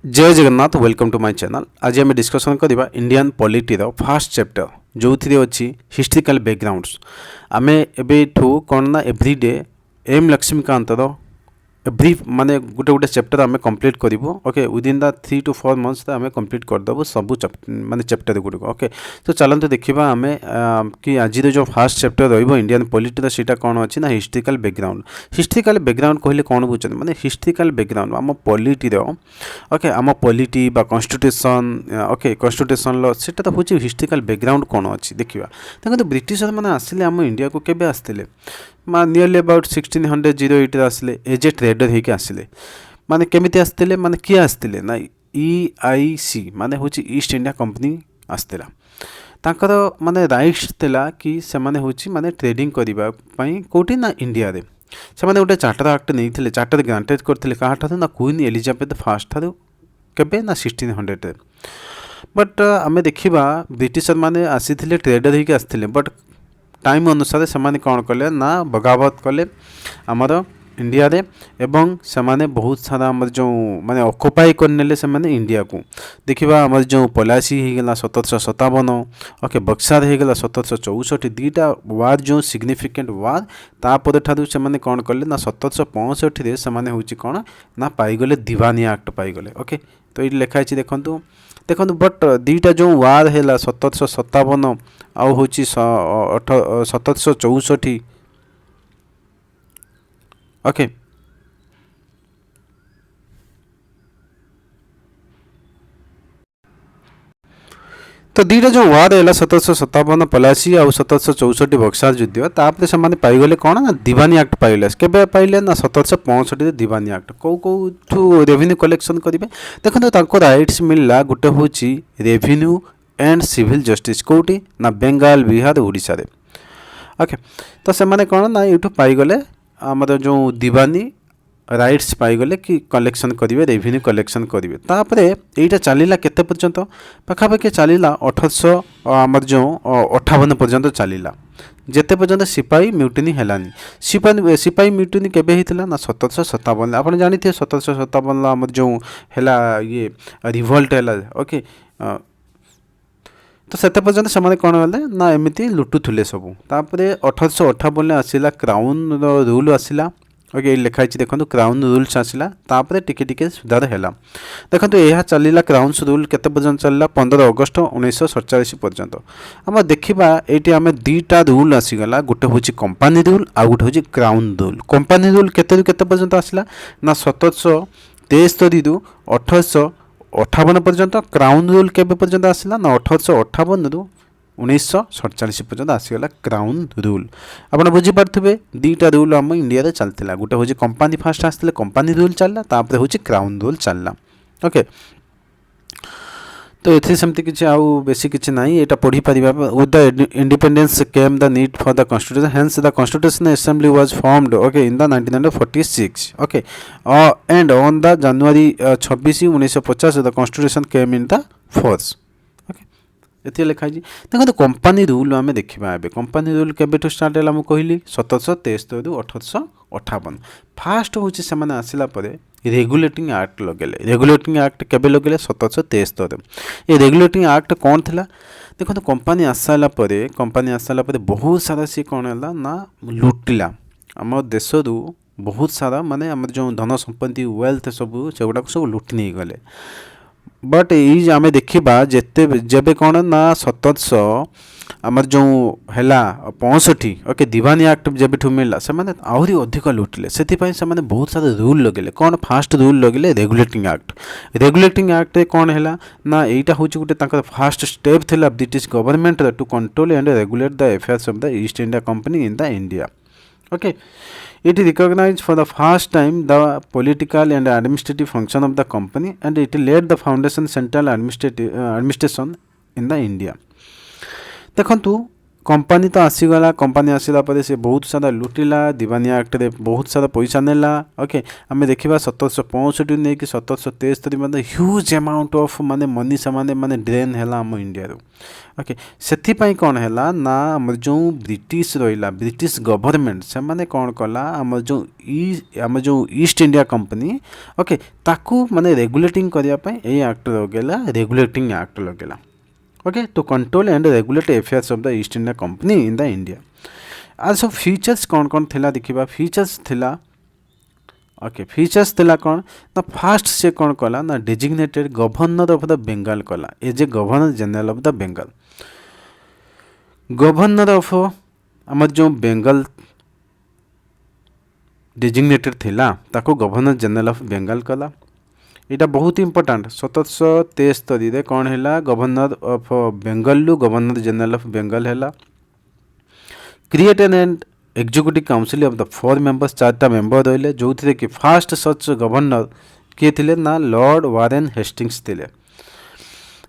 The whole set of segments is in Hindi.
जय Jagannath welcome to my channel. आज आम डिस्कसन करवा इंडियन पॉलिटी फास्ट चैप्टर जो थी अच्छी हिस्ट्रिकल बैकग्राउंड्स। आम एबेठू कौन ना एवरीडे एम लक्ष्मीकांत एवरी माने गोटे गोटे चैप्टर आम कंप्लीट करूँ। Okay within the 3 to 4 months आम कंप्लीट करदेबू सब माने चैप्टर गुड़िक। ओके तो चलते देखा आम कि आज जो फास्ट चैप्टर रडियन पॉलिटी सीटा कौन अच्छी ना हिस्ट्रिकल बैकग्राउंड। हिस्ट्रिकल बैकग्राउंड कहले कौन बुझे माने हिस्ट्रिकल बैकग्राउंड आम पॉलिटी ओके आम पॉलिटी बा कन्स्टिट्यूशन ओके कन्स्टिट्यूशन लो सेटा तो हूँ हिस्ट्रिकल बैकग्राउंड कौन अच्छी देखा। देखो ब्रिटिशर मैंने आसिले आम इंडिया को केबे आसते नियरली अबाउट 1608 आसिले एज ए ट्रेडर होके आसिले माने केमिति आसते माने किए आसते ना EIC माने हूँ ईस्ट इंडिया कंपनी आसला तांकर माने राइट्स थिला कि से माने हूँ माने ट्रेडिंग करबा पई कोठी ना इंडिया रे से माने गोटे चार्टर एक्ट नहीं थे चार्टर ग्रांटेड करते क्या ना क्वीन एलिजाबेथ फर्स्ट ठारू केबे ना 1600 रे। बट आम देखा ब्रिटिशर माने आसी ट्रेडर होके आसते बट टाइम अनुसार से कौन कले ना बगावत कले आमर इंडिया रे एवं से माने बहुत सारा आमर जो माने ऑक्युपाई करने से माने इंडिया को देखा आमर जो पलासी होगला 1757 ओके बक्सार होगला 1764 दुईटा वार जो सिग्निफिकेंट वार तापर ठारू से माने कौन कले ना 1765 रे से माने होची कौन ना पाईगले दीवानी एक्ट पाईगले। ओके तो ये लिखाई देखु देखो बट दुईटा जो वार है 1757 आउ हूँ 1764 ओके तो दुईटा जो वार है 1757 पलासी आउ 1764 बक्सार युद्ध तापर से पाईगले कौन ना दीवानी एक्ट पाइले केबे पाइले ना 1765 दीवानी एक्ट कौ रेवेन्यू कलेक्शन करेंगे। देखो राइट्स मिलला गोटे हूँ रेवेन्यू एंड सिविल जस्टिस कौटी ना बेंगाल बिहार ओडिशा रे। ओके तो से कौन ना यूँ पाईगले आमर जो दीवानी राइट्स पाईगले कि कलेक्शन करेंगे रेवेन्यू कलेक्शन करेंगे। तापर यहाँ चलला केते पर्यंत पाखापाखि चलला 1800 जो 58 पर्यंत चलला जेते पर्यंत सिपाही म्यूटिनी हेलानी। सिपाही म्यूटिनी केबे हितला ना 1757 आप जानी थे 1757 आमर जो है ये रिवोल्ट है। ओके तो सेते पर्यंत से कौन गले ना एमती लुटुले सबू। तापर 1858 आसला क्राउन रूल आसला। ओके लिखाई देखो क्राउन रूल्स आसला तापर टिके टिके सुधार है। देखो यह चलला क्राउन रूल केते पर्यंत चलला 15 अगस्त 1947 पर्यंत। आम देखा ये आम दुईटा रूल आसीगला गोटे हूँ कंपानी रूल आ गोटे हूँ क्राउन रूल। कंपानी रूल केते केते पर्यंत आसला ना 1773 रु 1858 पर्यंत। क्राउन रूल केबे पर्यंत आसला ना 1858 रु 1947 पर्यंत आसीगला क्राउन रूल। आप बुझीपारे दुईटा रूल आम इंडिया रे चलता गोटे हूँ कंपानी फास्ट आसते कंपानी रूल चलला तापर हूँ क्राउन रूल चलला। ओके तो ये सेमती किसी आउ बेसी किसी ना यहाँ पढ़ी पार with the independence came the need for the constitution hence the constitution assembly was formed okay in the 1946 okay and on the January 26 1950 the constitution came in the force. ये लिखाई देखो तो कंपानी रूल आम देखा ए कंपानी रूल केबेठू स्टार्ट है मुझे कहली 1773 रु 1858 फास्ट हूँ से आसला रेगुलेटिंग एक्ट लगेले। रेगुलेटिंग एक्ट केबे लगेले 1773 ये रेगुलेटिंग एक्ट कौन थिला देखो तो कंपानी आसाला बहुत सारा सी कौन है ना लुटिला आम देश बहुत सारा माने आम जो धन संपत्ति वेल्थ सब से गुड़ाक सब लुटि नहीं गले। बट ये आम देखा जिते जब कौन ना 1700 आमर जो है 65 ओके दीवानी एक्ट जब मिलला से आहरी अधिक लुटिले से बहुत सारा रूल लगे कौन फास्ट रूल लगे रेगुलेटिंग एक्ट। रेगुलेटिंग एक्ट कौन है ना यहाँ हूँ गोटे फास्ट स्टेप थिला British government to control and regulate the affairs of the East India company in the India. Okay it recognized for the first time the political and administrative function of the company and it laid the foundation central administration in the India। देखंतु कंपनी तो आसीगला कंपनी आसला पर से बहुत सारा लुटिला दिवानिया एक्ट रे बहुत सारा पैसा नेला ओके आम देखा 1765 नहीं कि 1773 मतलब ह्यूज अमाउंट ऑफ माने मनी सामाने माने ड्रेन है आम इंडिया ओके से कौन है ना आम जो ब्रिटिश रहा ब्रिटिश गवर्नमेंट से माने कौन कला आम जो ईस्ट इंडिया कंपनी ओके ताकू माने रेगुलेटिंग करने एक्ट लगेला रेगुलेटिंग एक्ट लगेला okay to control and regulate affairs of the East India Company in the India also features कौन थिला देखिबा features थिला okay features थिला कौन ना first से कौन कला ना designated governor of the Bengal कला as a governor general of the Bengal governor of हमर जो बेंगल designated थिला ताको गवर्नर जनरल ऑफ बेंगल कला यहाँ बहुत इंपोर्टाट 1773 कौन है गवर्नर ऑफ बेंगल लु गवर्नर जनरल ऑफ बेंगल है created and executive council of the 4 members 4टा मेंबर रहिले जो थे कि फास्ट सच गवर्नर किए थे ना लॉर्ड वारेन हेस्टिंग्स थे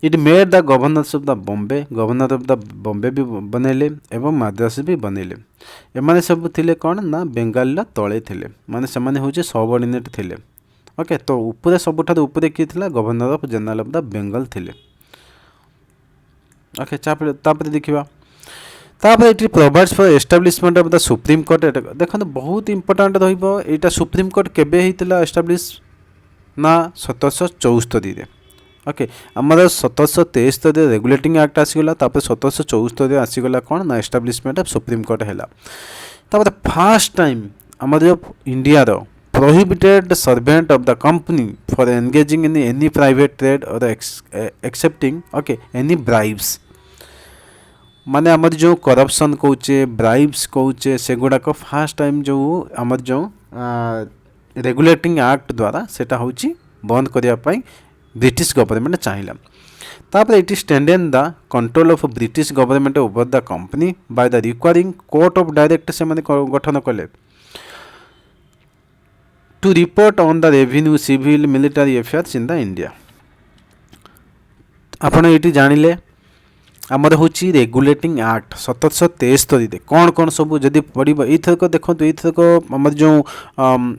it made the governors of the Bombay governor of the Bombay भी बनैले एवं मद्रास भी बनैले एमाने सब थिले कौन ना बेंगल तले थे माने से हूँ सबऑर्डिनेट थे ओके तो ऊपर सबुठार ऊपर किए थिला governor of general of the Bengal थिले ओके तापर देखिबा तापर it provides for establishment of the supreme court देखो बहुत इंपोर्टेंट रहिबो एटा सुप्रीम कोर्ट केबे हितला एस्टाब्लिश ना 1774 रे ओके हमर 1773 रे रेगुलेटिंग एक्ट आसीगला तापर 1774 रे आसीगला कोन ना एस्टाब्लिशमेंट ऑफ सुप्रीम कोर्ट हैला तापर फर्स्ट टाइम हमर जो इंडिया रो prohibited servant of the company for engaging in any private trade or accepting okay any bribes माने आमर जो करप्शन कहचे ब्राइब्स कहचे से गुड़ाक फास्ट टाइम जो आमर जो रेगुलेटिंग एक्ट द्वारा सेटा होची बंद करिया पई ब्रिटिश गवर्नमेंट चाहिला तापर it strengthened the control of British government over the company by the requiring court of direct से माने गठन कले to report on the revenue civil military affairs in the India आपण ये जानिले आमर हूँ रेगुलेटिंग एक्ट 1773 कौन कौन सब जदि पढ़ो यथरक देखो यथरक आम जो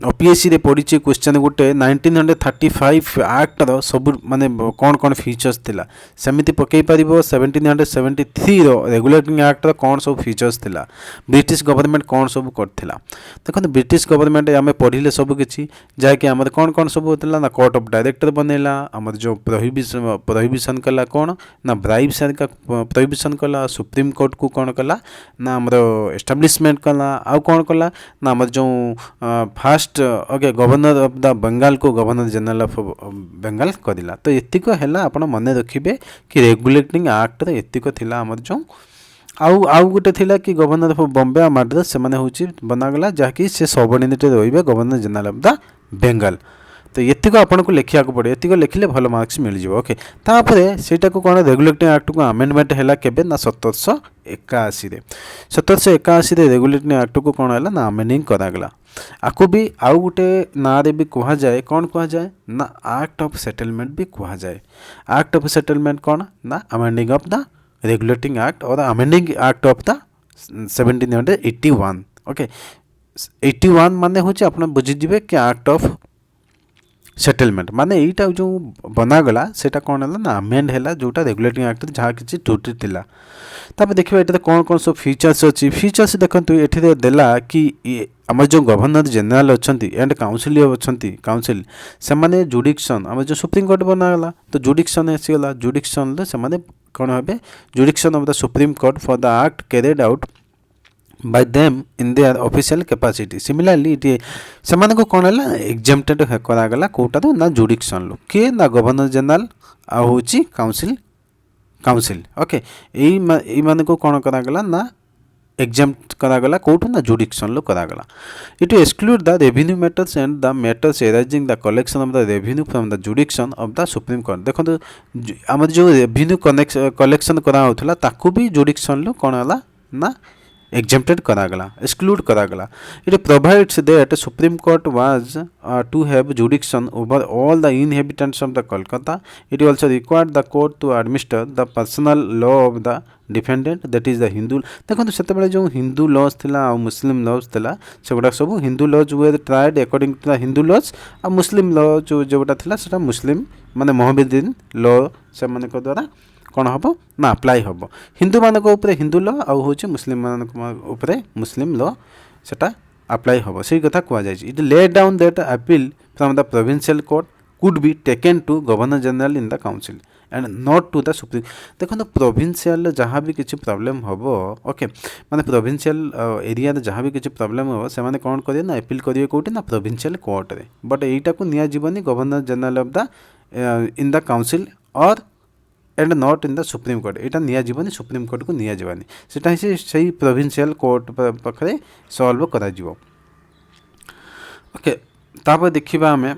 OPSC रे पड़ी क्वेश्चन गोटे 1935 एक्ट रो सब माने कौन कौन फीचर्स थिला सेमिति पकई पारिबो 1773 रो रेगुलेटिंग एक्ट रो कौन सब फीचर्स थिला ब्रिटिश गवर्नमेंट कौन सब करथिला देखो ब्रिटिश गवर्नमेंट आम पढ़िले सब किछि जाके आम कौन कौन सब होतिला ना कोर्ट ऑफ डायरेक्टर बनेला आम जो प्रोहिबिशन कला कौन ना ब्राइब्स का प्रोहिबिशन कला सुप्रीम कोर्ट को कौन कला ना आमर एस्टाब्लिशमेंट कला आउ कौन कला ना आमर जो first okay governor of the Bengal को गवर्नर जनरल ऑफ बेंगल करला तो एतिक है आप मन रखिए कि रेगुलेटिंग एक्ट एतिक थिला आमर जो आउ गोटे थिला कि गवर्नर ऑफ बॉम्बे आ मद्रास से माने होची बनागला जहाँकि से सबऑर्डिनेट रहिबे governor general of the Bengal तो एतिक आपन को लिखिया को पड़े एतिक लिखिले भल मार्क्स मिल जिवो ओके तापरे सेटा को कोन रेगुलेटिंग एक्ट को अमेंडमेंट हैला केबे ना 1781 रे 1781 रे रेगुलेटिंग एक्ट को कोन हैला ना अमेंडिंग करागला आको भी आउ गुटे ना रे भी कहा जाए कौन कहा जाए ना एक्ट ऑफ सेटलमेंट भी कहा जाए एक्ट ऑफ सेटलमेंट कौन ना amending of the regulating act और amending act of the 1781 okay 81 माने होचे आपन बुझि दिबे कि एक्ट ऑफ सेटलमेंट माने एटा जो बनागला सेटा कौन है ना अमेंड है जोटा रेगुलेटिंग एक्ट जहाँ किसी त्रुटि थिला तापर देखिए ये कौन कौन सब फीचर्स अच्छी फीचर्स देखते ये देला कि आम जो गवर्नर जनरल अच्छा एंड काउंसिल अच्छा काउंसिल से माने जुडिक्शन आम जो सुप्रीम कोर्ट बनागला तो जुडिक्शन आसीगला जुडिक्शन से कौन हे jurisdiction of the supreme court for the act carried out by them in their official capacity similarly it सेमान को कौन है एग्जेम्प्टेड करागला कोटा तो ना जुडिक्शन लो के ना गवर्नर जनरल आ होची काउंसिल काउंसिल ओके एई मान को कौन करागला ना एग्जेम्प्ट करागला कोटू ना जुडिक्शन लो करागला it exclude the revenue matters and the matters arising the collection of the revenue from the jurisdiction of the supreme court देखो आम जो रेवेन्यू कलेक्शन करा होथला ताकू भी जुडिक्शन लो कौन हला ना exempted କରାଗଲା exclude କରାଗଲା it provides that supreme court was to have jurisdiction over all the inhabitants of the Kolkata. It also required the court to administer the personal law of the defendant that is the Hindu देखो से जो हिंदू लॉज थिला आ मुस्लिम लॉज थिला सेगुड़ा सब Hindu laws were tried according to the Hindu laws आ मुस्लिम लॉ जोटा थिला सेटा मुस्लिम माने मोहम्मदीन लॉ से माने को द्वारा कौन हम ना अप्लाई हम हिंदू मान हिंदू लॉ आउ हूँ मुस्लिम मान मुस्लिम लॉ सेटा अप्लाई हम से कथा कहुई it lay down that appeal from the provincial court could be taken to governor general in the council and not to the supreme देखो प्रोविंशियल जहाँ भी किसी प्रॉब्लम हम ओके माने प्रोविंशियल एरिया जहाँ भी किसी प्रॉब्लम हम से माने कौन करेंगे ना अपील करेंगे कौटी ना प्रोविंशियल कोर्ट रे बट यहीटा को निया जीवनी governor general of the in the council और and not in the supreme court यहाँ निया जीवनी सुप्रीम कोर्ट को निया जीवनी सेटा से प्रोविंशियल कोर्ट पाखे सॉल्व करा जीवो ओके तापर देखिबा हमें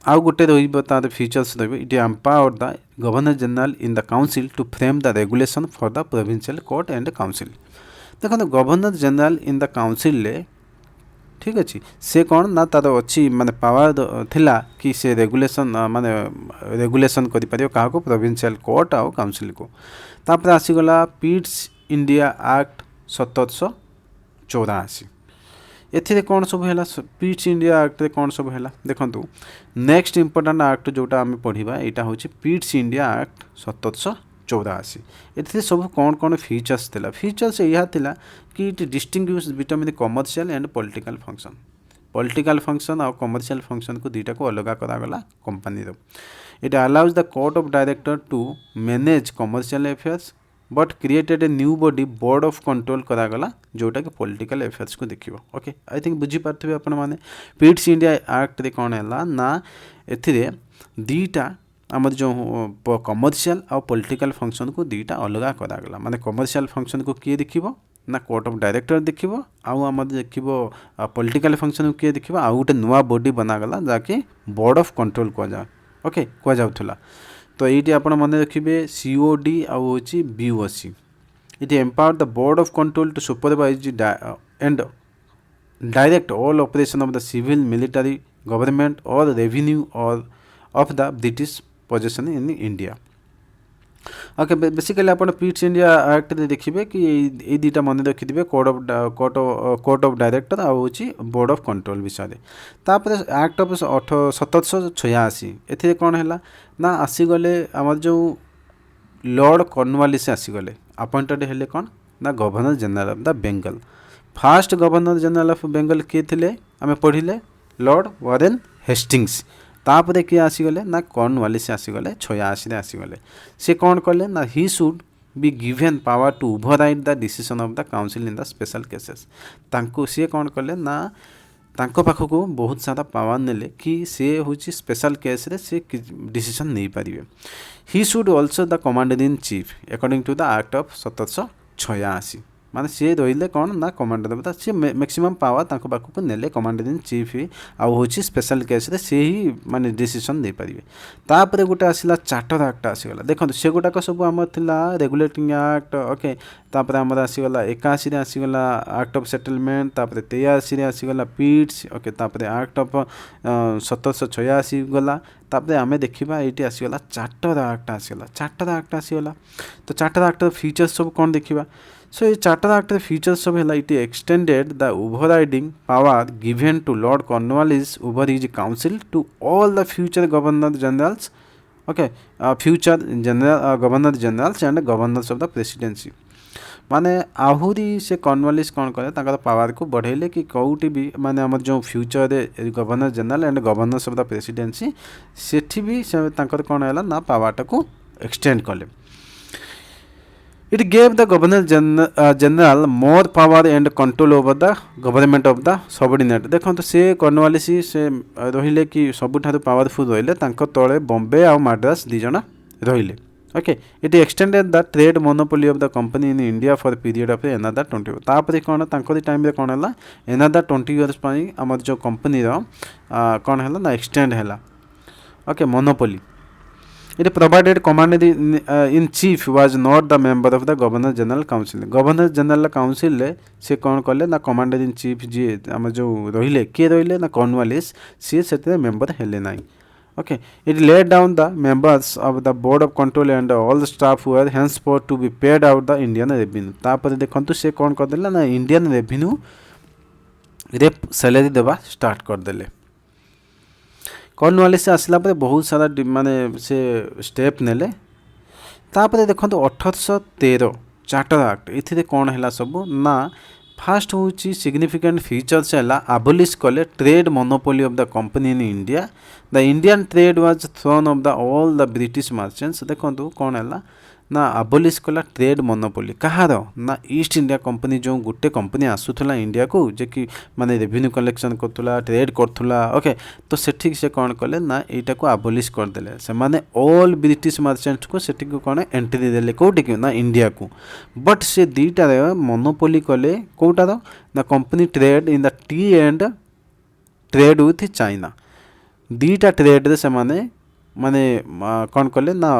आउ गोटे तार features it empower the governor general in the council to frame the regulation for the provincial court and council देखो governor general in the council ठीक अच्छे से कौन ना तार अच्छी माने पावर थिला कि से रेगुलेशन माने रेगुलेशन करि क्या प्रोविंशियल कोर्ट आउ काउंसिल को तापर आसीगला पीट्स इंडिया एक्ट 1784 एथिरे कौन सब है पीट्स इंडिया एक्ट रे कौन सब है देखो नेक्स्ट इंपोर्टेंट एक्ट जोटा आम पढ़ा यहाँ हूँ पीट्स इंडिया एक्ट 1784 एथिरे सब कौन कौन फीचर्स थिला फीचर्स यह थिला कि it distinguish between commercial and political function और कमर्शियल फंक्शन को दुईटा को अलग करागला company it allows the court of director to manage commercial affairs but created a new body board of control करागला जोटा कि पॉलिटिकल अफेयर्स को देखियो ओके आई थिंक बुझी पार्थिबे आपण माने पीट्स इंडिया एक्ट रे कोन हैला ना एथिरे दीटा आमर जो कमर्शियल और पॉलिटिकल फंक्शन को दीटा अलग करागला माने कमर्शियल फंक्शन को किए देखिबो ना कोर्ट ऑफ डायरेक्टर देखिबो आउ आमर देखिबो पॉलिटिकल फंक्शन को किए देखिबो आउ गोटे नुआ बॉडी बनागला जाके बोर्ड ऑफ कंट्रोल को जा ओके को जाउथला तो ये आप मन रखिए COD आउ BOC it empower the board of control to supervise and direct all operation of the civil military government और रेवेन्यू और of the British position in India okay basically आप पीट्स इंडिया एक्ट देखिए कि ये दुटा मन रखिथे कोर्ट ऑफ डायरेक्टर आउ बोर्ड ऑफ कंट्रोल विषय तापर एक्ट ऑफ 1786 एथिरे कौन है ना आसीगले आम जो लॉर्ड कॉर्नवालिस आसीगले अपॉइंटेड हेले कौन ना governor general of the Bengal fast governor general of Bengal किए थे आम पढ़िले लॉर्ड वारेन हेस्टिंग्स तापर किए आसीगले ना कॉर्नवालिस आसीगले 86 आसीगले से कौन कले ना he should be given power to override the decision of the council in the special cases तांको सी कौन कले ना तांको पाखको बहुत सारा पावर नेले कि से होची स्पेशल केस रे से डिसीजन नहीं पारिबे he should also the commander in chief according to the act of 1786 माने सी रहिले कौन ना कमांडर देवता सी मैक्सिमम पावर तांको पाखको नेले कमांडर इन चीफ ही आउ होची स्पेशल केस रे से ही माने डिसीजन दे पारिबे तापरे गोटे आसिला चार्टर एक्ट आसीगला देखो से गोटा को सब हमर थिला रेगुलेटिंग एक्ट ओके तापरे हमर आसीगला 81 रे आसीगला एक्ट ऑफ सेटलमेंट तापरे 83 रे आसीगला पीट्स ओके तापरे एक्ट ऑफ 1786 गला तापरे आमे देखिबा एटी आसीगला चार्टर एक्ट आसीगला तो चार्टर एक्ट फीचर्स सब कोन देखिबा सो ये चार्टर एक्ट फीचर्स सब है it extended the overriding power given to Lord Cornwallis over his council to all the future governor generals okay future general governor generals and governors of the presidency माने आहुरी से कॉर्नवालिस कौन करे ताकर पावर को बढ़ेले कि कौटी भी माने हमर जो future governor general and governors of the presidency सेठी भी से ताकर कौन हैला ना पावर को एक्सटेंड कले It gave the Governor General more power and control over the government of the subordinate देखो तो से कॉर्नवालिस से रहिले कि सबुठारु पावरफुल रहिले तांको तळे बॉम्बे आ मद्रास दी जना रहिले okay it extended the trade monopoly of the company in India for period of another 20 तापर कोन तांको टाइम रे कोन हला अनदर 20 इयर्स पई हमर जो कंपनी रो कोन हला ना एक्सटेंड हला okay monopoly It provided commander in chief was not the member of the governor general council. Governor general council ले से कौन कले ना commander in chief जी आम जो रहिले किए रहिले ना कॉर्नवालिस सी से मेंबर हेले नाई. Okay, it laid down the members of the board of control and all the staff were henceforth to be paid out the Indian revenue. तापर देखंतु से कौन कर देला ना Indian revenue रे सैलरी देवा स्टार्ट कर देले. कॉर्नवालिस से आसला पर बहुत सारा माने से स्टेप नेले. तापर देखंतु 1813 चार्टर एक्ट इथिरे कौन हैला सब ना फास्ट होची सिग्निफिकेंट फीचर्स हैला अबॉलिश कले trade monopoly of the company in India. The Indian trade was thrown of the all the British merchants. देखंतु कौन हैला ना अबॉलिश कला ट्रेड मोनोपोली कहार ना ईस्ट इंडिया कंपनी जो गोटे कंपनी आसूला इंडिया को जे कि माने रेवेन्यू कलेक्शन करतुला ट्रेड करतुला. ओके तो सेठी से कौन कले ना एटा को अबॉलिश कर देले. से माने ऑल ब्रिटिश मर्चेंट्स को सेठी को कौन एंट्री देले कोठी कि ना इंडिया को. बट से दीटा मोनोपोली कले कोटार ना company trade in the tea and trade with China. दीटा ट्रेड रे से माने कौन कले ना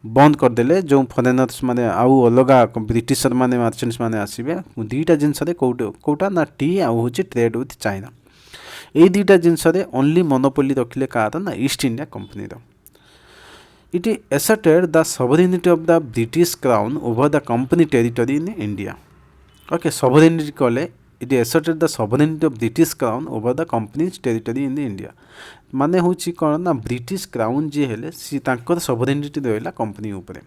बंद करदेले जो फरेनर्स माने आउ अलगा ब्रिटिशर माने मर्चेंट्स माने आसीबे. दीटा जिनस रे कोटा ना टी आउ होची ट्रेड विथ चाइना. ए दीटा जिनस रे ओनली मोनोपोली रखिले कार ना ईस्ट इंडिया कंपनी रो. It asserted the sovereignty of the British crown over the company territory in India. Okay, sovereignty कले it asserted the sovereignty of British crown over the company's territory in India. माने होची कौन ना ब्रिटिश क्राउन जी हेले सी तांकर सोवरेनिटी रहला कंपनी ऊपर.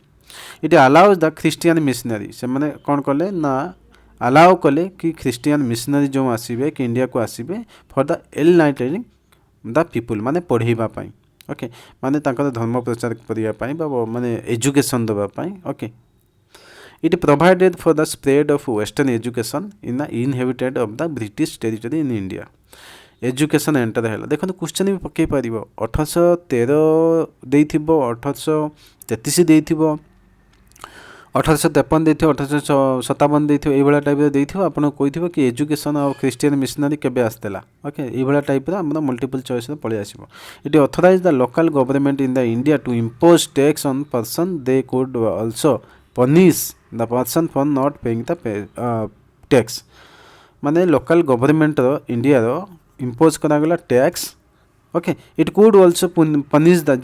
It allows the Christian missionary से माने कौन कले ना अलाउ कले कि क्रिश्चियन मिशनरी जो आसीबे कि इंडिया को आसीबे for the enlightening the people माने पढ़ेबा पाई. ओके माने तांकर धर्म प्रचार करिया पाई बा माने एजुकेशन देबा पाई. Okay it provided for the spread of western education in the inhabited of the British territory in India. Education enter है. देखो क्वेश्चन भी पकई पार 1813 देइथिबो 1833 देइथिबो 1853 देइथिबो 1857 देइथिबो एई भला टाइप रे देइथिबो. आपन कहिथिबो कि एजुकेशन और क्रिश्चियन मिशनरी केबे आस्तेला. ओके एई भला टाइप रे हमर मल्टीपल चॉइस रे पळे आसीबो. It authorise the local government in the India to impose tax on person. They could also punish the person for not paying the tax. माने लोकल गवर्नमेंट रो इंडिया रो इंपोज करागला tax. Okay it could also punish the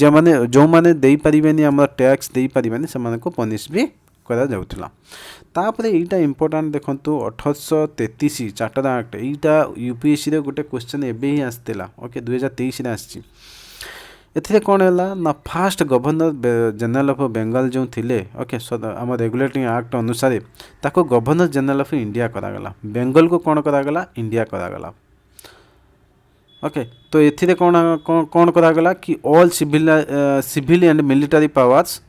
जो माने देई परिबेनी हमर टैक्स देई परिबेनी से माने को पनिश भी करा जाउथला. तापरे एटा इंपोर्टेंट देखंतु 1833 चार्टर एक्ट एटा यूपीएससी रे गोटे क्वेश्चन एबे ही आस्तेला. ओके 2023 रे आछि. एथिरे कोन हैला ना first governor general of Bengal जो थिले. ओके हम रेगुलेटिंग एक्ट अनुसार ताको गवर्नर जनरल ऑफ इंडिया करागला. बेंगल को कोन करागला इंडिया करागला. ओके तो एथिरे कौन करागला कि all civil and military powers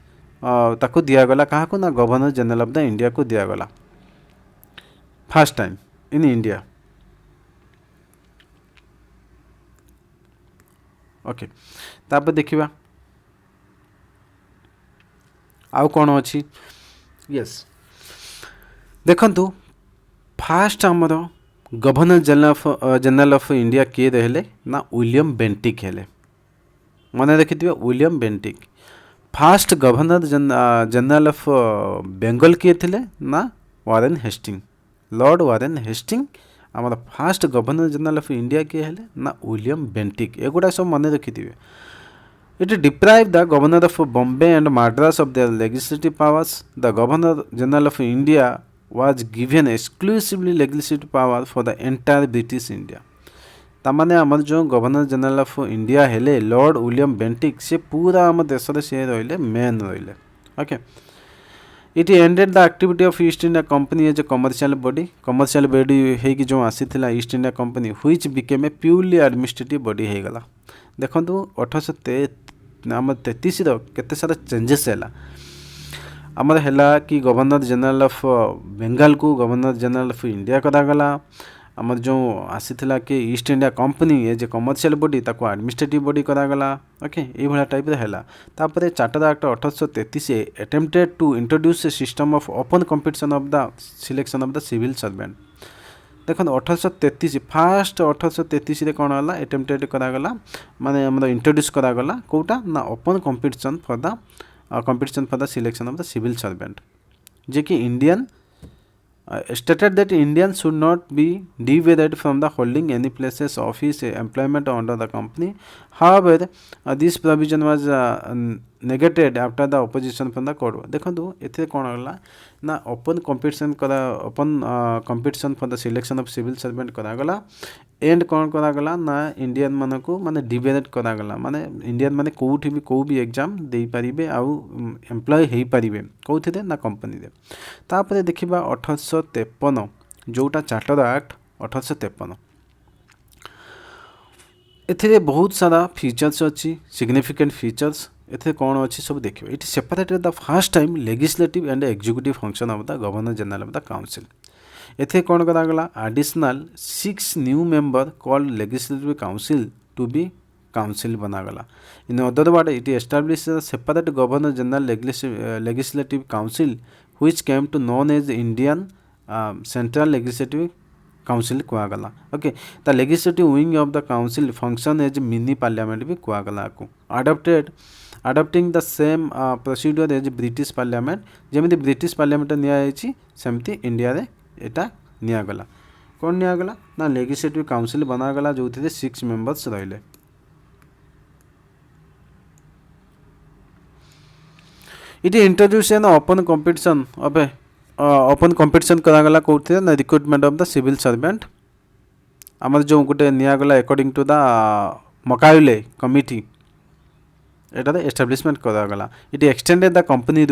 ताको दिया गला कहा को ना governor general of the India को दिया गला first time in India. Okay तापर देखिबा आउ कौन अच्छी. यस देखंतु फास्ट हमर गवर्नर जनरल ऑफ इंडिया किए रहे ना विलियम बेंटिक हेले. मन रखिथिबे William Bentinck. First governor general of Bengal किए थिले ना Warren Hastings. Lord Warren Hastings. आमर first governor general of India किए हेले ना विलियम बेंटिक. एगुड़ा सब मन रखिथिबे. It deprive the governor of Bombay and Madras of their legislative powers. The governor general of India was given exclusively legislative power for the entire British India. तामाने आमर जो गवर्नर जनरल ऑफ इंडिया हेले लॉर्ड विलियम बेंटिक से पूरा आम देश से रहिले मेन रहिले. Okay it ended the activity of East India company as a commercial body है कि जो आसीथिला East India Company which became a purely administrative body हे गला. देखंतु 1833 रो केते सारा चेंजेस हैला. आमर हैला कि गवर्नर जनरल ऑफ बेंगल को गवर्नर जनरल ऑफ इंडिया करागला. आमर जो आसीथिला कि East India company as a commercial body ताको एडमिनिस्ट्रेटिव बॉडी करागला. ओके ये भला टाइप रे हैला. तापरे charter act 1833 attempted to introduce a system of open competition of the selection of the civil servant. देखो 1833 फास्ट 1833 रे कौन है अटेम्प्टेड करागला माने हमर इंट्रोड्यूस करागला कोटा ना open competition for the selection of the civil servant जे कि Indian stated that Indians should not be debarred from the holding any places office employment under the company. However, this provision was negated after the opposition from the court. देखो एथे कौन होला ना open competition for the selection of civil servant करागला एंड कौन करागला ना इंडियन मन को माने डिबेट करागला माने इंडियन माने कोठी भी को भी एग्जाम दे पारिबे आउ एम्प्लॉय हेई पारिबे कोथिरे ना कंपनी रे तापरे देखिबा 1853 जोटा चार्टर एक्ट 1853 एथिरे बहुत सारा फीचर्स अच्छी सिग्निफिकेंट फीचर्स एथे कौन अच्छी सब देखिए it separated the first time legislative and executive function of the governor general of the council एथे कौन करागला additional 6 new member called legislative council to be council बनागला in other word it establish separate governor general legislative council which came to known as Indian central legislative council कुआगला okay the legislative wing of the council function as mini parliament भी कुआगला को adopting the same procedure as British parliament जमी ब्रिटिश पार्लियामेंट नियायछि सेमती इंडिया रे एटा नियागला कौन नियागला ना लेजिस्लेटिव काउंसिल बनागला जो 6 मेंबर्स रहिले it introduce an open competition अबे ओपन कंपटीशन करागला कोथे ना recruitment of the civil servant हमर जो गुटे नियागला according to the Macaulay committee एटा एस्टाब्लिशमेंट करागला it extended the company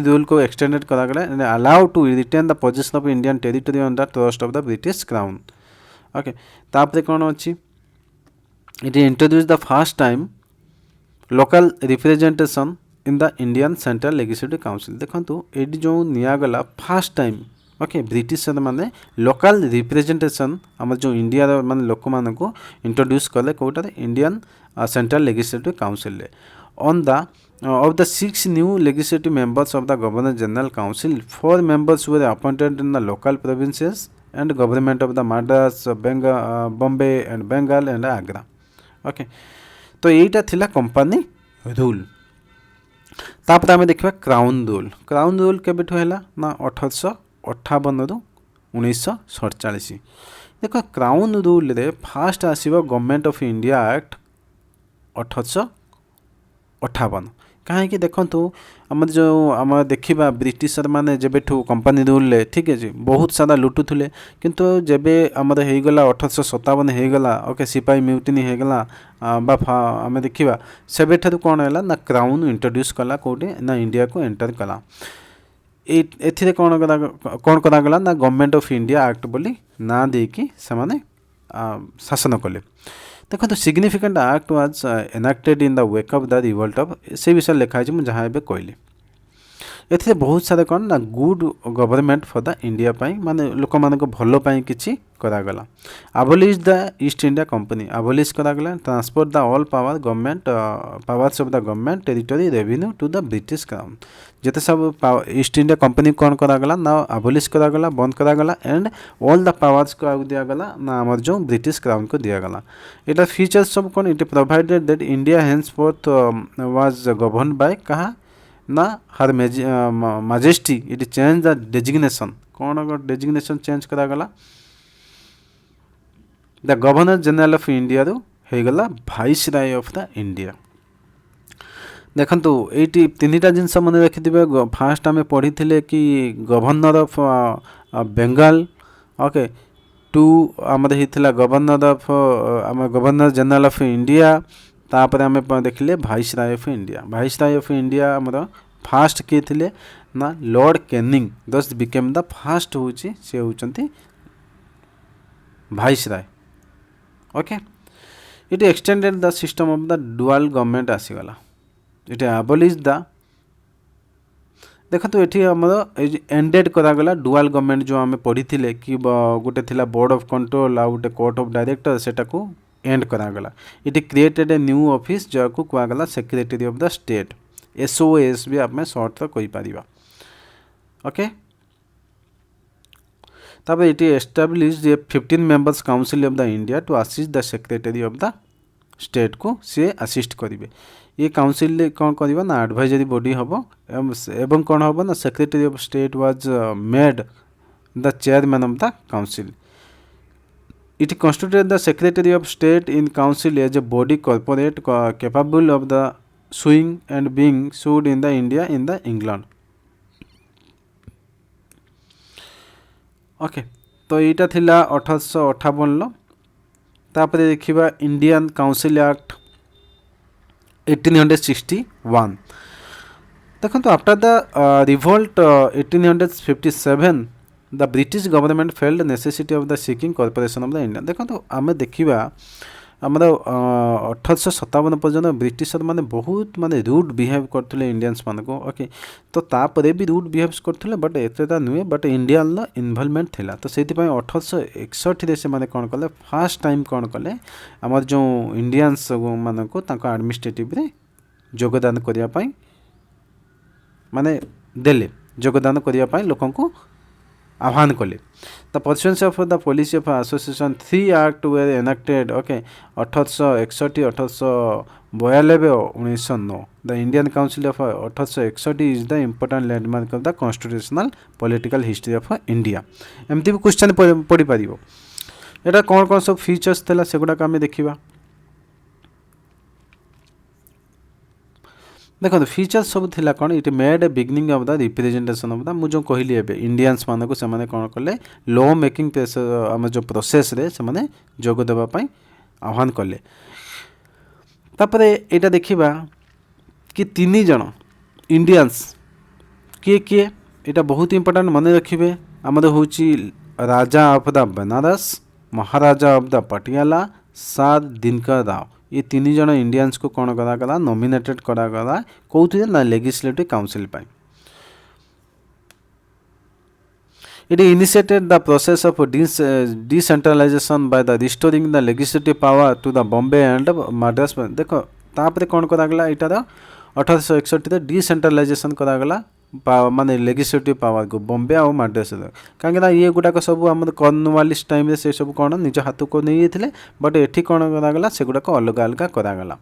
rule को एक्सटेंडेड करागला and allow to retain the position of Indian territory on the trust of the British crown okay तापरे कोन अछि it introduce the first time local representation in the Indian central legislative council देखंतु एडी जो नियागला फर्स्ट टाइम ओके ब्रिटिश माने लोकल रिप्रेजेंटेशन हमर जो इंडिया माने लोक मान को इंट्रोड्यूस कले कोटा Indian central legislative council on the of the 6 new legislative members of the Governor General Council 4 members were appointed in the local provinces and government of the Madras, Bombay and Bengal and Agra okay तो एटा थिला कंपनी रूल तापर आमे देखबा क्राउन रूल केबेठो हैला ना 1858 रु 1947 देखो क्राउन रूल रे फास्ट आसीबो गवर्नमेंट ऑफ इंडिया एक्ट 1858 कहीं देखु आम जो आम देखा ब्रिटिशर मैंने जब कंपनी रूल ठीक है बहुत सारा लुटुले किंतु जेबे आमर होगला 1857 होगला ओके सिपाही म्यूटिनी होगला आम देखा सेबे कौन है ना क्राउन इंट्रोड्यूस कला कौटे ना इंडिया को एंटर कला एथिरे कौन करागला ना गवर्नमेंट ऑफ इंडिया एक्ट बोली ना देकी से शासन कले देखो तो significant act was एनाक्टेड in the wake of the revolt of से विषय लिखा है मुझे जहाँ एबे कहली एथिरे बहुत सारा कौन ना good government for the India पाई माने लोक मान को भलो पाई किछि करागला abolish the East India Company abolish करागला transport the all power government powers of the government territory revenue to the British crown जेते सब ईस्ट इंडिया कंपनी कौन करागला ना अबोलिश करागला बंद करागला एंड ऑल द पावर्स को दिया गला ना हमर जो ब्रिटिश क्राउन को दिया गला एटा फीचर्स सब कौन it provided that India henceforth was governed by कहा ना her majesty it change the designation कौन डेजिग्नेशन चेंज करागला the governor general of India रो हेगला वाइसराय ऑफ द इंडिया देखंतु एटी तीनटा जिनस मन रखिथिबे फास्ट आमे पढ़ी थिले कि governor of Bengal okay two आमर हिथिला गवर्नर ऑफ आम गवर्नर जनरल ऑफ इंडिया तापर आमे देखिले वाइसराय ऑफ इंडिया आमर फास्ट किए थिले ना लॉर्ड कैनिंग दस बिकेम द फास्ट होची से होचंती viceroy okay it extended the system of the dual government आसीगला इट अबोलिश द देखो तो ये आमर एंडेड करागला डुअल गवर्नमेंट जो आम पढ़ी थिले कि गोटे थिला बोर्ड ऑफ कंट्रोल आ गोटे कोर्ट ऑफ डायरेक्टर सेटा को एंड करागला it created a new office जो को कुआगला secretary of the state SOS भी आप में शॉर्ट तो कोई पारिबा ओके तापर it establish a 15 members council of the India to assist the secretary of the state को सी असिस्ट करेंगे। ये काउंसिल कौन कर ना एडवाइजरी बॉडी हम एवं कौन हम ना secretary of state was made the chairman of the council. It constituted the Secretary of State in Council as a body corporate capable of the suing and being sued in the India in the England. Okay तो यहाँ थिला 1858 तापर देखिबा इंडियन काउंसिल एक्ट 1861। देखो after the revolt 1857 the British government failed necessity of the seeking corporation of the India. देखो तो आम देखा आमर 1857 पर्यंत ब्रिटिशर माने बहुत माने रूड बिहेव करते इंडियंस मान को। ओके तो तापर भी रूड बिहेव करते बट एतटा नुहे बट इंडियन इनवॉल्वमेंट थिला। तो से 1861 से माने कौन कले फास्ट टाइम कौन कले आमर जो इंडियंस मान को एडमिनिस्ट्रेटिव रे योगदान करने माने देले योगदान करने लोक को आह्वान कले। The pursuance of the policy of association 3 act were enacted. Okay 1861 1892 और 1909। The Indian council of 1861 is the important landmark of the constitutional political history of India. एमती भी क्वेश्चन पढ़ी पार यहाँ कौन कौन सब फीचर्स था से गुड़ाक आम देखा। देखो फीचर्स सब थिला कौन it made a beginning of the representation of the मुझे कहली एबे इंडियंस मान को से कौन कले लॉ मेकिंग आम जो प्रोसेस रे से माने जोग देबा पई आह्वान कले। तापरे एटा देखिबा कि 3 जन इंडियंस किए किए एटा बहुत इंपोर्टेंट मन रखिबे। आमर होची Raja of the Banaras, Maharaja of the Patiala, Sir Dinkar Rao. ये 3 जन इंडियंस को कौन करागला नॉमिनेटेड करागला कौन ना लेजिस्लेटिव काउंसिल पाई। It initiated the process of decentralization by the restoring the legislative power to the Bombay and Madras. देखो तापर कौन करागला इटार 1861 डिसेंट्रलाइजेशन करागला माने लेजिस्लेटिव पावर को बॉम्बे और मद्रास कहीं ये गुड़ाक सब आम कॉर्नवालिस टाइम से सब कौन निज हाथ को नहीं थे बट एठी कौन करागला से गुड़ाक अलग अलग करागला।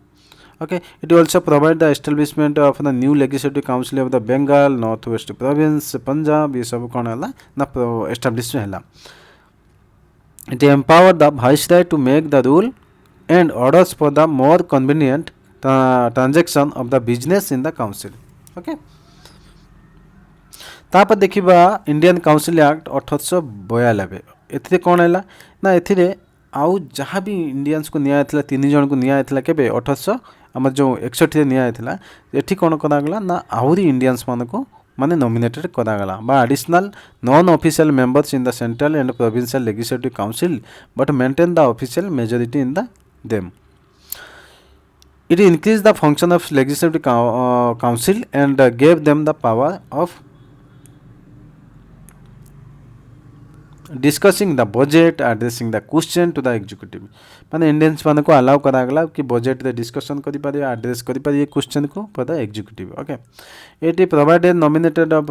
Okay it also provide the establishment of the new legislative council of the Bengal north west province Punjab ये सब कौन है ना एस्टाब्लिश है। It empower the viceroy to make the rule and orders for the more convenient transaction of the business in the council. Okay तापर देखिबा इंडियन काउंसिल एक्ट 1892 एथिरे कौन है ना एथिरे आउ जहाँ भी इंडियंस को निया 3 जन को निया केबे 1800 आम जो 61 निया एठी कौन करागला ना आहुरी इंडियंस मान को माने नॉमिनेटेड करागला बा additional non official members in the central and provincial legislative council but maintain the official majority in the them. It increase the function of legislative council and gave them the power of discussing the budget addressing the question to the executive माने इंडियंस मान को अलाउ करागला कि बजेट रे डिस्कशन करि पारे एड्रेस करि पारे क्वेश्चन को for the executive. Okay it provided nominated of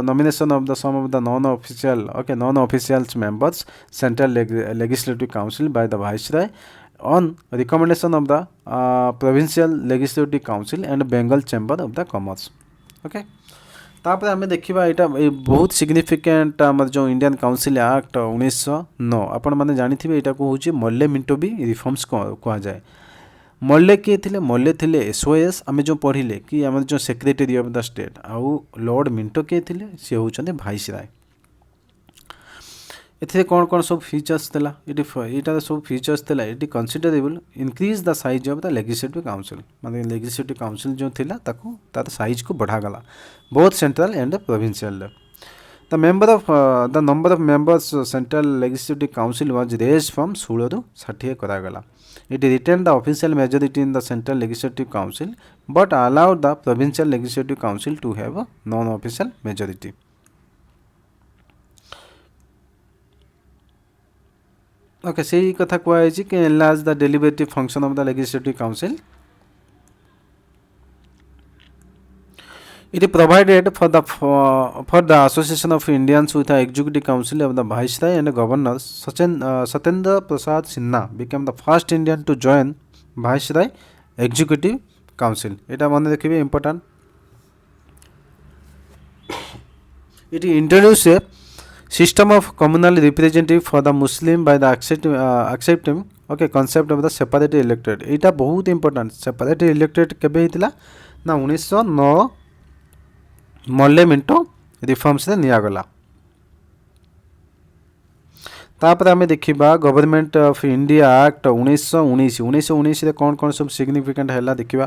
nomination of the some of the non official okay non officials members central legislative council by the viceroy on recommendation of the provincial legislative council and Bengal chamber of the commerce. Okay तापर आम देखा यहाँ बहुत सिग्निफिकेंट आम जो इंडियन काउंसिल एक्ट 1909 आपण मैंने जानी यहाँ को हूँ मल्ले मिंटो भी रिफॉर्म्स कह जाए। मल्ले किए थे मल्ले थे SOS आम जो पढ़िले कि आम जो सेक्रेटरी ऑफ द स्टेट आउ लॉर्ड मिंटो किए थे सी होचंदे वाइसरॉय। एथिरे कौन कौन सब फीचर्स थिला ये सब फीचर्स थिला ये considerable increase the size of the legislative council माने लेजिस्लेटिव काउंसिल जो थिला ताको तार साइज को बढ़ा गला both central and provincial. The number of members central legislative council was raise from 16 रु 60 करा गला। It retain the official majority in the central legislative council but allowed the provincial legislative council to have a non official majority. Okay से कथा कहु कि enlarge the deliberative function of the legislative council. It is provided for the association of Indians with the executive council of the viceroy and governor. Satendra Prasad Sinha became the first Indian to join viceroy executive council. এটা মনে রাখবে important. It introduced a system of communal representative for the Muslim by the accepting okay concept of the separate electorate. এটা বহুত important. Separate electorate কেবে হইতিলা না 1909 ମଲ୍ଲେ ମିଣ୍ଟୋ ରିଫର୍ମସରେ ନିଆଗଲା। ତାପରେ ଆମେ ଦେଖିବା ଗଭର୍ଣ୍ଣମେଣ୍ଟ ଅଫ୍ ଇଣ୍ଡିଆ ଆକ୍ଟ 1919ରେ କ'ଣ କ'ଣ ସବୁ ସିଗ୍ନିଫିକାଣ୍ଟ ହେଲା ଦେଖିବା।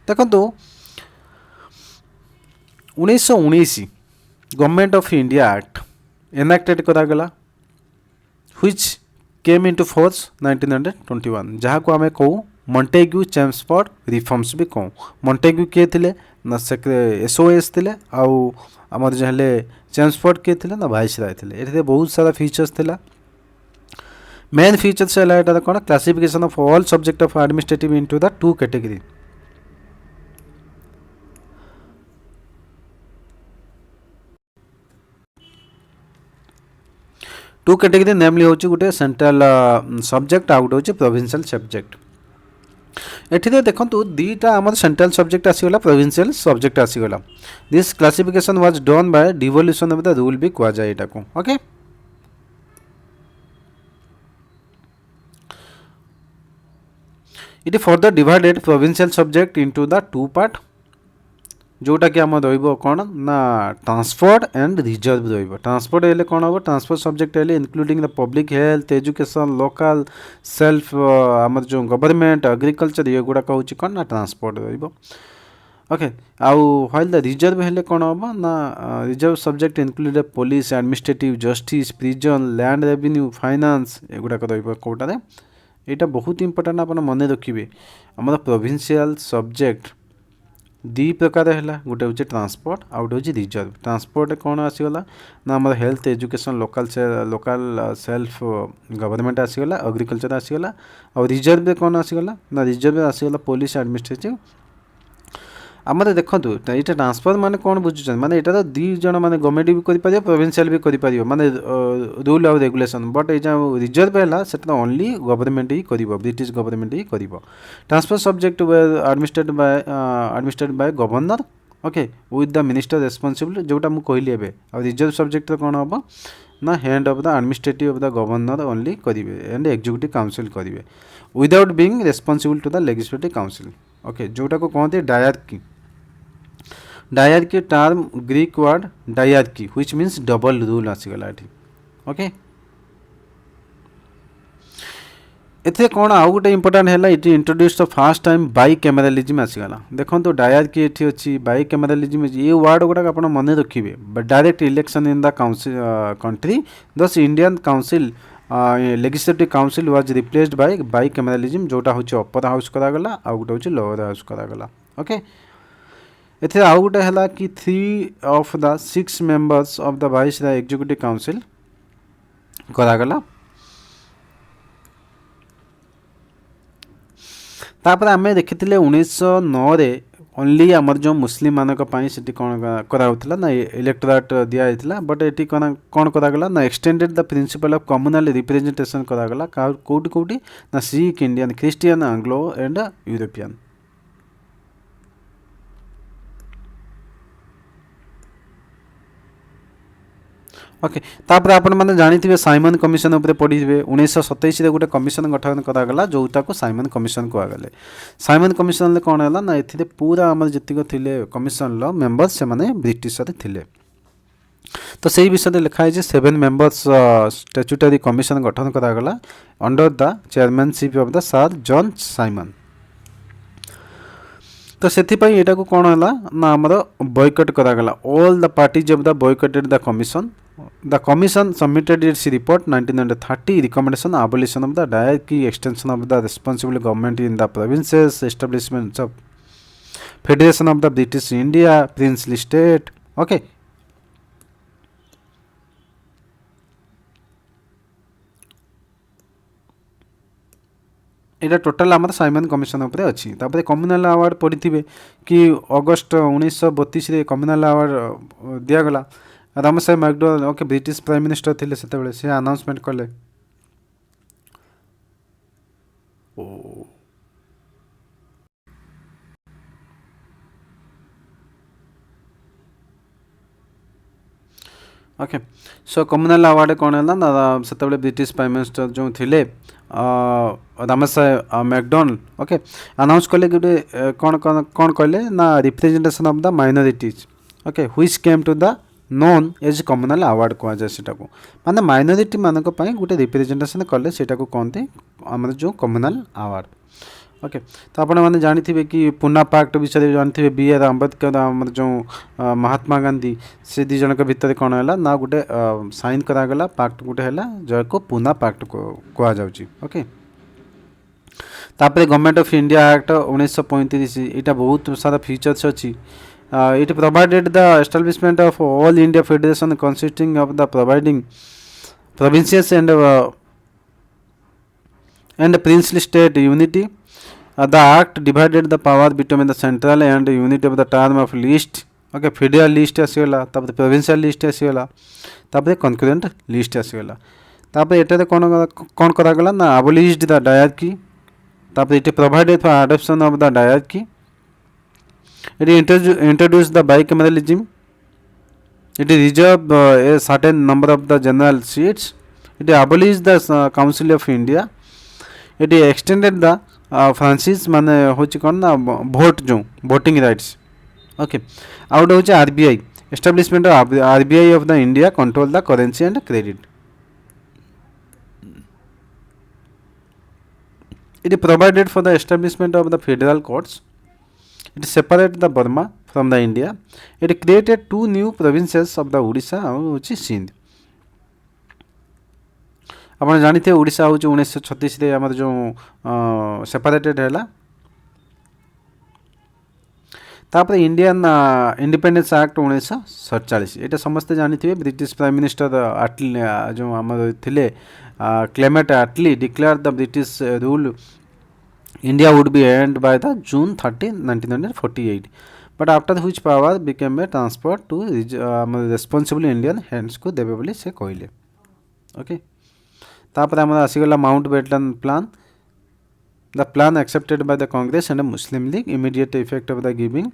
ଦେଖନ୍ତୁ 1919 ଗଭର୍ଣ୍ଣମେଣ୍ଟ ଅଫ୍ ଇଣ୍ଡିଆ ଆକ୍ଟ ଏନାକ୍ଟେଡ୍ କରାଗଲା ହ୍ୱିଚ୍ କେମ୍ ଇଣ୍ଟୁ ଫୋର୍ସ 1921 ଯାହାକୁ ଆମେ କହୁ ମଣ୍ଟେଗ୍ୟୁ ଚେମ୍ସଫୋର୍ଡ ରିଫର୍ମସ୍ ବି କହୁ। ମଣ୍ଟେଗ୍ୟୁ କିଏ ଥିଲେ ନା SOS ଥିଲେ ଆଉ ଆମର ଯେ ହେଲେ ଚେମ୍ସଫୋର୍ଡ କିଏ ଥିଲେ ନା ଭାଇସରାୟ ଥିଲେ। ଏଥିରେ ବହୁତ ସାରା ଫିଚର୍ସ ଥିଲା। ମେନ୍ ଫିଚର୍ସ ହେଲା ଏଟାର କ'ଣ classification of all subject of administrative into the 2 category. Two category namely ହେଉଛି ଗୋଟେ ସେଣ୍ଟ୍ରାଲ ସବଜେକ୍ଟ ଆଉ ଗୋଟେ ହେଉଛି ପ୍ରୋଭିନ୍ସିଆଲ ସବଜେକ୍ଟ। ଏଠିରେ ଦେଖନ୍ତୁ ଦୁଇଟା ଆମର ସେଣ୍ଟ୍ରାଲ ସବଜେକ୍ଟ ଆସିଗଲା ପ୍ରୋଭିନ୍ସିଆଲ ସବଜେକ୍ଟ ଆସିଗଲା। This classification was done by devolution of the rule ବି କୁହାଯାଏ ଏଟାକୁ। Okay it further divided provincial subject into the 2 part जोटा कि आम रन ना ट्रांसपोर्ट एंड रिजर्व ट्रांसपोर्ट हेल्ले कौन हम ट्रांसपोर्ट सब्जेक्ट हेल्ले including the public health education local self आम जो गवर्नमेंट एग्रीकल्चर ये गुड़ाक हूँ कौन ना ट्रांसपोर्ट ओके आउ व्हाइल द रिजर्व हेल्ले कौन हम ना reserve subject include police administrative justice prison land revenue finance एगुड़ाक रौटारे यहाँ बहुत इंपोर्टेंट आप मन रखिए आम प्रोविंशियल सब्जेक्ट दी प्रकार है गोटे हूँ ट्रांसपोर्ट आउ गोटे हूँ रिजर्व। ट्रांसपोर्ट कौन आसीगला ना आम health education local self government आसीगला एग्रीकल्चर आसीगला और रिजर्व कौन आसीगला ना रिजर्व आसीगला पुलिस एडमिनिस्ट्रेटिव। आम देखो ये ट्रांसफर माने कौन बुझुन माने यहाँ तो दी जन माने गवर्नमेंट भी कर प्रोविंशियल भी कर माने रूल और रेगुलेशन बट ये जो रिजर्व है से ओनली गवर्नमेंट ही कर ब्रिटिश गवर्नमेंट ही कर। Transfer subject administered by governor okay with the minister responsible जोटा मुझे कहली एबे और रिजर्व सब्जेक्ट तो कौन हम ना head of the administrative of the governor only करेंगे एंड एग्जीक्यूटिव काउंसिल करेंगे without being responsible to the legislative council okay जोटा को कहते dyarchy. Dyarchy term Greek word dyarchy which means double rule आसीगला एठी ओके। एथे कौन आउ गोटे इंपोर्टेंट है it introduce the first time bicameralism आसीगला। देखो डायरकी एठी अच्छी बाई कैमेरालिज्म ये वर्ड गुड़ाक आप मन रखिए direct election in the council country this Indian council legislative council was replaced bicameralism जोटा हूँ अपर हाउस करागला आउ गोटे हूँ लोअर हाउस करागला ओके। एथे आउ गोटे है कि 3 of the 6 members of the viceroy executive council करागला। तापर आम देखी 1909 रे ओनली आमर जो मुस्लिम मानक से कौन कराउथला ना इलेक्टोरेट दिया जाता बट ये कौन करागला ना extended the principle of communal representation करागला कौटी कौटी ना Sikh Indian Christian Anglo and European okay. तापर आपण मैंने जानी साइमन कमिशन उपर पढ़ी 1927 गोटे कमिशन गठन करागला जोटा को साइमन कमिशन कहगले। साइमन कमिशन कौन है ना ये पूरा आम जीतक थे कमिशन मेंबर्स से माने ब्रिटिश थे तो सही विषय लिखाई 7 मेंबर्स स्टैट्यूटरी कमिशन गठन करागला under the chairmanship of the sir John Simon. तो से यहाँ को कौन है ना आमर बॉयकट करागला all the parties of the boycotted the commission. The commission submitted its report 1930 recommendation abolition of the diarchy extension of the responsible government in the provinces establishment of federation of the British India princely state okay। এটা টোটাল আমার সাইমন কমিশন উপরে অছি। তারপরে কম্যুনাল আওয়ার্ড পড়িথিবে কি অগস্ট 1932 কম্যুনাল আওয়ার্ড দিয়াগলা রামসাই ম্যাকডোনাল্ড ওকে ব্রিটিশ প্রাইম মিনিস্टर ଥିଲେ ସେତେବେଳେ ସେ ଆନାଉନ୍ସମେଣ୍ଟ କଲେ। ओके सो कम्युनाल अवार्ड कौन है ना से ब्रिटिश प्राइम मिनिस्टर जो थिले रामसाय मैकडोनाल्ड ओके अनाउंस कले गोटे कौन कौन कौन कहले ना representation of the minorities okay which came to the known as communal award कह जाए सेटा को माने माइनॉरिटी मानक पई गोटे रिप्रेजेंटेशन कले सेटा को कहते आम जो कम्युनाल अवार्ड ओके तो आपण मैंने जानी कि पूना पैक्ट विषय जानते बी आर अम्बेडकर आम जो महात्मा गांधी से दी जन भितर कौन है ना गोटे साइन करागला पैक्ट गोटे है जो पूना पैक्ट कह जाऊँगी ओके तापर गवर्नमेंट ऑफ इंडिया एक्ट 1935 यहाँ बहुत सारा फीचर्स अच्छी it provided the establishment of all India federation consisting of the providing provinces and princely state unity the act divided the power between the central and unit of the term of list okay federal list आसीगला तापर provincial list आसीगला तापर concurrent list आसीगला तापर एटारे कौन करागला ना abolished the diarchy तापर it provided for adoption of the diarchy it introduced the bicameralism it reserved a certain number of the general seats it abolished the council of India it extended the Francis माने होची कौन ना भोट जो भोटिंग राइट्स ओके आउट होची RBI establishment of RBI of the India control the currency and credit it provided for the establishment of the federal courts it separate the Burma from the India it created 2 new provinces of the Odisha होची सिंध आप जानते हैं ओडिशा हूँ 1936 आम जो सेपरेटेड है तापर इंडियन इंडिपेंडेंस एक्ट 1947 यहाँ समस्ते जानते ब्रिटिश प्राइम मिनिस्टर आटली जो आम थे Clement Attlee declare the British rule India would be end by the June 30 1948 but after which power became a transfer to responsible Indian hands को देवे बोली से कहले ओके तापर आम आसीगला Mountbatten plan the plan accepted by the Congress and Muslim League immediate effect of the giving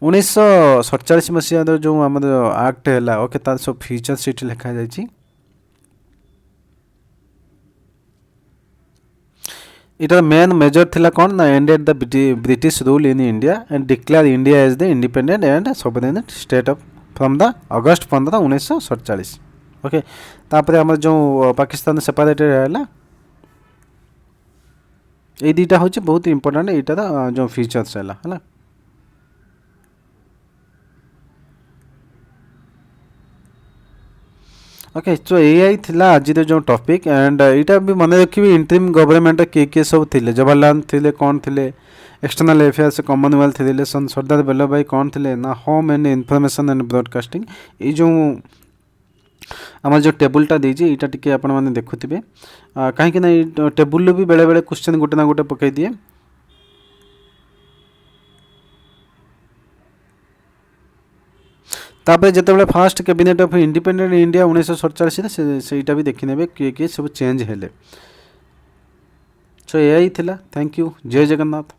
1947 मसीहा जो आम एक्ट है ओके तार सब फीचर सीट लिखा जाइए इटर मेन मेजर थिला कौन ना ended the British rule in India and declare India as the independent and sovereign state of from the August 15 1947 ओके तापर आम जो पाकिस्तान सेपरेटेड है ये दुटा हूँ बहुत इंपोर्टेंट यहाँ जो फीचर्स है ओके सो यही थिला आज जो टॉपिक एंड यहाँ भी मन रखिए इंटरिम गवर्नमेंट किए सब थे जवाहरलाल थे कौन थे external affairs Commonwealth relation Sardar Vallabh भाई कौन थे ना home and information and broadcasting ये जो आम जो टेबुलटा देजी यहाँ टी आप देखुवे कहीं टेबुल भी बेले बेले क्वेश्चन गोटे ना गोटे पकई दिए तापर जिते fast cabinet of independent India 1947 से भी देखने किए किए सब चेंज हेले सो यही थिला थैंक यू जय जगन्नाथ।